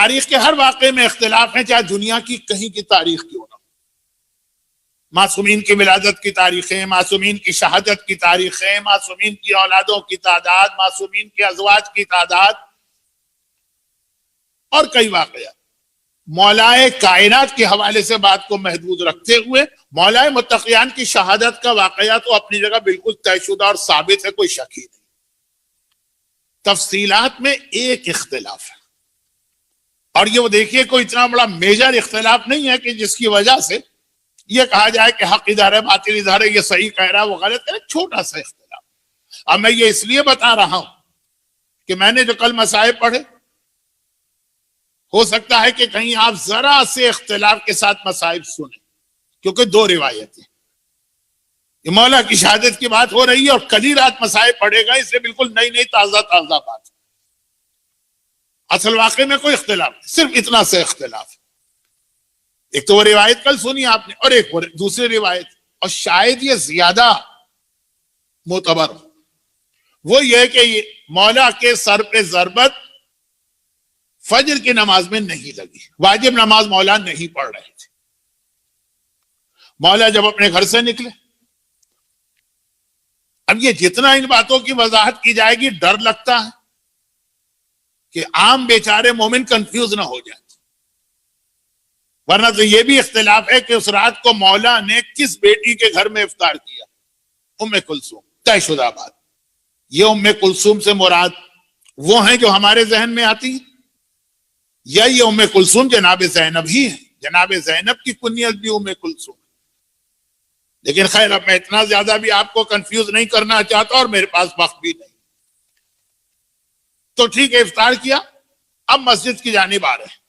تاریخ کے ہر واقعے میں اختلاف ہیں، چاہے دنیا کی کہیں کی تاریخ کیوں نہ ہو۔ معصومین کی ولادت کی تاریخیں، معصومین کی شہادت کی تاریخیں، معصومین کی اولادوں کی تعداد، معصومین کے ازواج کی تعداد اور کئی واقعات۔ مولائے کائنات کے حوالے سے بات کو محدود رکھتے ہوئے مولائے متقیان کی شہادت کا واقعہ تو اپنی جگہ بالکل طے شدہ اور ثابت ہے، کوئی شک ہی نہیں۔ تفصیلات میں ایک اختلاف ہے، اور یہ وہ دیکھیے کوئی اتنا بڑا میجر اختلاف نہیں ہے کہ جس کی وجہ سے یہ کہا جائے کہ حق ادھر ہے باطل ادھر ہے، یہ صحیح کہہ رہا ہے وہ غلط ہے، چھوٹا سا اختلاف۔ اب میں یہ اس لیے بتا رہا ہوں کہ میں نے جو کل مسائل پڑھے، ہو سکتا ہے کہ کہیں آپ ذرا سے اختلاف کے ساتھ مسائل سنیں، کیونکہ دو روایتیں، یہ مولا کی شہادت کی بات ہو رہی ہے اور کل ہی رات مسائل پڑھے گا، اس سے بالکل نئی نئی تازہ تازہ بات۔ اصل واقعے میں کوئی اختلاف نہیں، صرف اتنا سے اختلاف ہے۔ ایک تو وہ روایت کل سنی آپ نے، اور ایک دوسری روایت، اور شاید یہ زیادہ معتبر ہو، وہ یہ کہ مولا کے سر پہ ضربت فجر کی نماز میں نہیں لگی، واجب نماز مولا نہیں پڑھ رہے تھے۔ مولا جب اپنے گھر سے نکلے، اب یہ جتنا ان باتوں کی وضاحت کی جائے گی ڈر لگتا ہے کہ عام بیچارے مومن کنفیوز نہ ہو جائیں، ورنہ تو یہ بھی اختلاف ہے کہ اس رات کو مولا نے کس بیٹی کے گھر میں افطار کیا۔ ام کلثوم، طے شدہ بات۔ یہ ام کلثوم سے مراد وہ ہیں جو ہمارے ذہن میں آتی ہیں، یا یہ ام کلثوم جناب زینب ہی ہے؟ جناب زینب کی کنیت بھی ام کلثوم ہے۔ لیکن خیر، اب میں اتنا زیادہ بھی آپ کو کنفیوز نہیں کرنا چاہتا، اور میرے پاس وقت بھی نہیں۔ تو ٹھیک ہے، افطار کیا، اب مسجد کی جانب آ رہے ہیں۔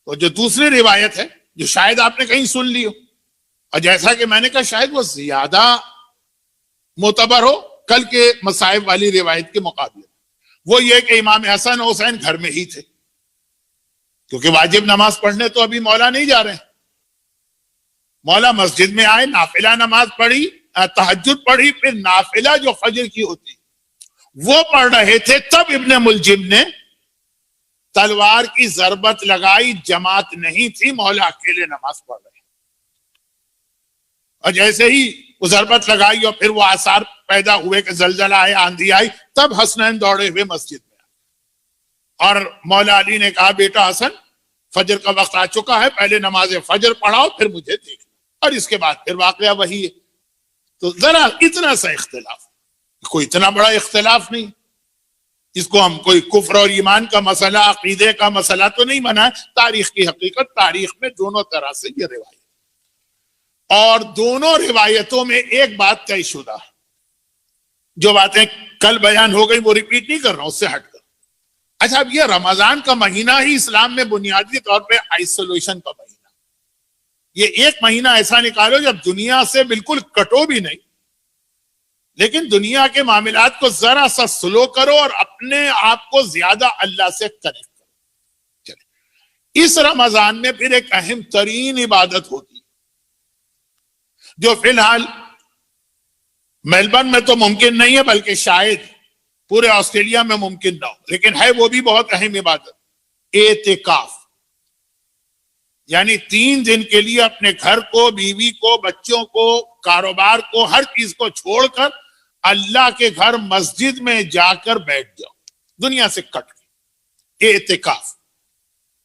تو جو دوسری روایت ہے، جو شاید آپ نے کہیں سن لی ہو، اور جیسا کہ میں نے کہا شاید وہ زیادہ معتبر ہو کل کے مصائب والی روایت کے مقابلے، وہ یہ کہ امام حسن حسین گھر میں ہی تھے، کیونکہ واجب نماز پڑھنے تو ابھی مولا نہیں جا رہے ہیں۔ مولا مسجد میں آئے، نافلہ نماز پڑھی، تہجد پڑھی، پھر نافلہ جو فجر کی ہوتی وہ پڑھ رہے تھے، تب ابن ملجم نے تلوار کی ضربت لگائی، جماعت نہیں تھی، مولا اکیلے نماز پڑھ رہے، اور جیسے ہی وہ ضربت لگائی اور پھر وہ آثار پیدا ہوئے کہ زلزلہ آئے، آندھی آئی، تب حسنین دوڑے ہوئے مسجد میں، اور مولا علی نے کہا بیٹا حسن، فجر کا وقت آ چکا ہے، پہلے نماز فجر پڑھاؤ پھر مجھے دیکھنا، اور اس کے بعد پھر واقعہ وہی ہے۔ تو ذرا اتنا سا اختلاف، کوئی اتنا بڑا اختلاف نہیں، اس کو ہم کوئی کفر اور ایمان کا مسئلہ، عقیدے کا مسئلہ تو نہیں بنائے۔ تاریخ کی حقیقت، تاریخ میں دونوں طرح سے یہ روایت، اور دونوں روایتوں میں ایک بات طے شدہ ہے، جو باتیں کل بیان ہو گئی وہ ریپیٹ نہیں کر رہا ہوں، اس سے ہٹ کر۔ اچھا، اب یہ رمضان کا مہینہ ہی اسلام میں بنیادی طور پہ آئسولیشن کا مہینہ، یہ ایک مہینہ ایسا نکالو جب دنیا سے بالکل کٹو بھی نہیں، لیکن دنیا کے معاملات کو ذرا سا سلو کرو اور اپنے آپ کو زیادہ اللہ سے کنیکٹ کرو۔ چلے، اس رمضان میں پھر ایک اہم ترین عبادت ہوتی ہے، جو فی الحال میلبرن میں تو ممکن نہیں ہے، بلکہ شاید پورے آسٹریلیا میں ممکن نہ ہو، لیکن ہے وہ بھی بہت اہم عبادت، اعتکاف۔ یعنی 3 دن کے لیے اپنے گھر کو، بیوی کو، بچوں کو، کاروبار کو، ہر چیز کو چھوڑ کر اللہ کے گھر مسجد میں جا کر بیٹھ جاؤ، دنیا سے کٹ کے۔ اعتکاف،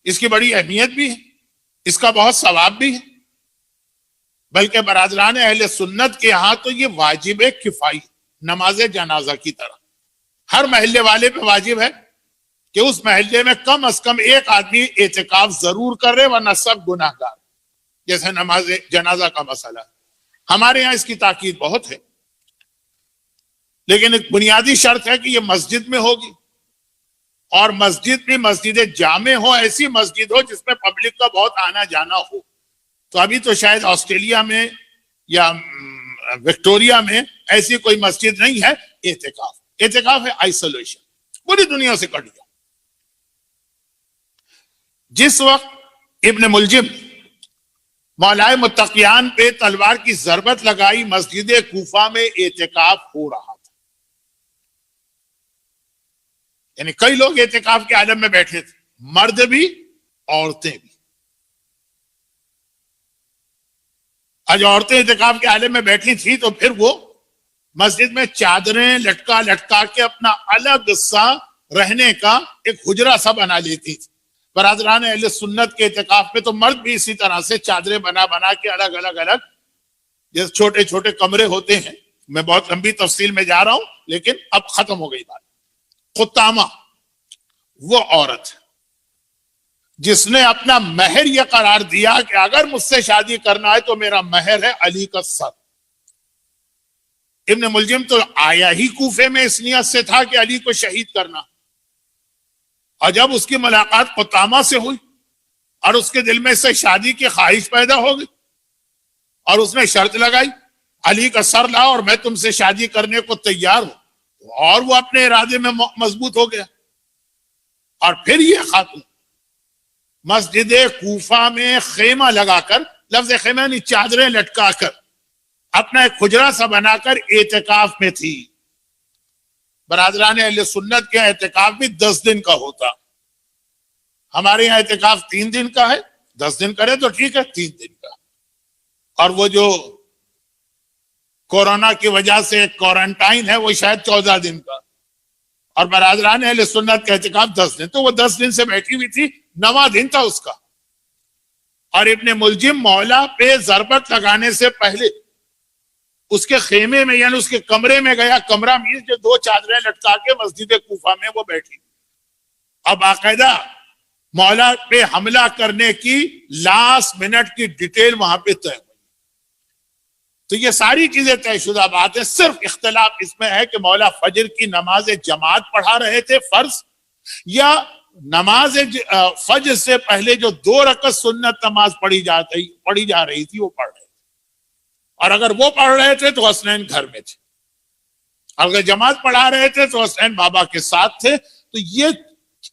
اس کی بڑی اہمیت بھی ہے، اس کا بہت ثواب بھی ہے، بلکہ برادران اہل سنت کے ہاں تو یہ واجب کفائی، نماز جنازہ کی طرح ہر محلے والے پہ واجب ہے کہ اس محلے میں کم از کم ایک آدمی اعتکاف ضرور کر رہے، ورنہ سب گناہ گار، جیسے نماز جنازہ کا مسئلہ۔ ہمارے یہاں اس کی تاکید بہت ہے، لیکن ایک بنیادی شرط ہے کہ یہ مسجد میں ہوگی، اور مسجد میں مسجد جامع ہو، ایسی مسجد ہو جس میں پبلک کا بہت آنا جانا ہو۔ تو ابھی تو شاید آسٹریلیا میں یا وکٹوریا میں ایسی کوئی مسجد نہیں ہے۔ اعتکاف ہے آئسولیشن، پوری دنیا سے کٹ گیا۔ جس وقت ابن ملجم مولائے متقیان پہ تلوار کی ضربت لگائی، مسجد کوفہ میں اعتکاف ہو رہا تھا، یعنی کئی لوگ اعتکاف کے عالم میں بیٹھے تھے، مرد بھی عورتیں بھی. آج عورتیں اعتکاف کے حالے میں بیٹھی تھی تو پھر وہ مسجد میں چادریں لٹکا کے اپنا الگ سا رہنے کا ایک حجرہ سا بنا لیتی تھی. برادران اہل سنت کے اعتکاف میں تو مرد بھی اسی طرح سے چادریں بنا کے الگ جیسے چھوٹے چھوٹے کمرے ہوتے ہیں. میں بہت لمبی تفصیل میں جا رہا ہوں لیکن اب ختم ہو گئی بات. قطامہ وہ عورت جس نے اپنا مہر یہ قرار دیا کہ اگر مجھ سے شادی کرنا ہے تو میرا مہر ہے علی کا سر. ابن ملجم تو آیا ہی کوفے میں اس نیت سے تھا کہ علی کو شہید کرنا, اور جب اس کی ملاقات قطامہ سے ہوئی اور اس کے دل میں سے شادی کی خواہش پیدا ہو گئی اور اس نے شرط لگائی علی کا سر لاؤ اور میں تم سے شادی کرنے کو تیار ہوں, اور وہ اپنے ارادے میں مضبوط ہو گیا. اور پھر یہ خاتون مسجد کوفہ میں خیمہ لگا کر, لفظ خیمہ یعنی چادریں لٹکا کر, اپنا ایک حجرہ سا بنا کر اعتکاف میں تھی. برادران اہل سنت کے اعتکاف بھی 10 دن کا ہوتا. ہمارے یہاں اعتکاف 3 دن کا ہے, 10 دن کرے تو ٹھیک ہے, 3 دن کا. اور وہ جو کورونا کی وجہ سے کوارنٹائن ہے وہ شاید 14 دن کا. اور برادران اہل سنت کا اعتکاف 10 دن, تو وہ 10 دن سے بیٹھی ہوئی تھی, 9واں دن تھا اس کا. اور ابن ملجم مولا پہ ضربت لگانے سے پہلے اس کے خیمے میں یعنی اس کے کمرے میں گیا. کمرہ مینس جو 2 چادریں لٹکا کے مسجد کوفہ میں وہ بیٹھی. اب باقاعدہ مولا پہ حملہ کرنے کی لاسٹ منٹ کی ڈیٹیل وہاں پہ طے. تو یہ ساری چیزیں طے شدہ بات ہے. صرف اختلاف اس میں ہے کہ مولا فجر کی نماز جماعت پڑھا رہے تھے فرض, یا نماز فجر سے پہلے جو 2 رکعت سنت نماز پڑھی جا رہی تھی وہ پڑھ رہے تھے. اور اگر وہ پڑھ رہے تھے تو حسنین گھر میں تھے, اگر جماعت پڑھا رہے تھے تو حسنین بابا کے ساتھ تھے. تو یہ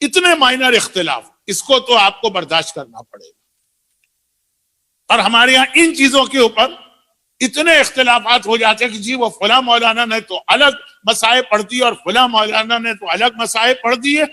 اتنے مائنر اختلاف, اس کو تو آپ کو برداشت کرنا پڑے گا. اور ہمارے یہاں ان چیزوں کے اوپر اتنے اختلافات ہو جاتے ہیں کہ جی وہ فلاں مولانا نے تو الگ مسائل پڑھ دیے اور فلاں مولانا نے تو الگ مسائل پڑھ دیے.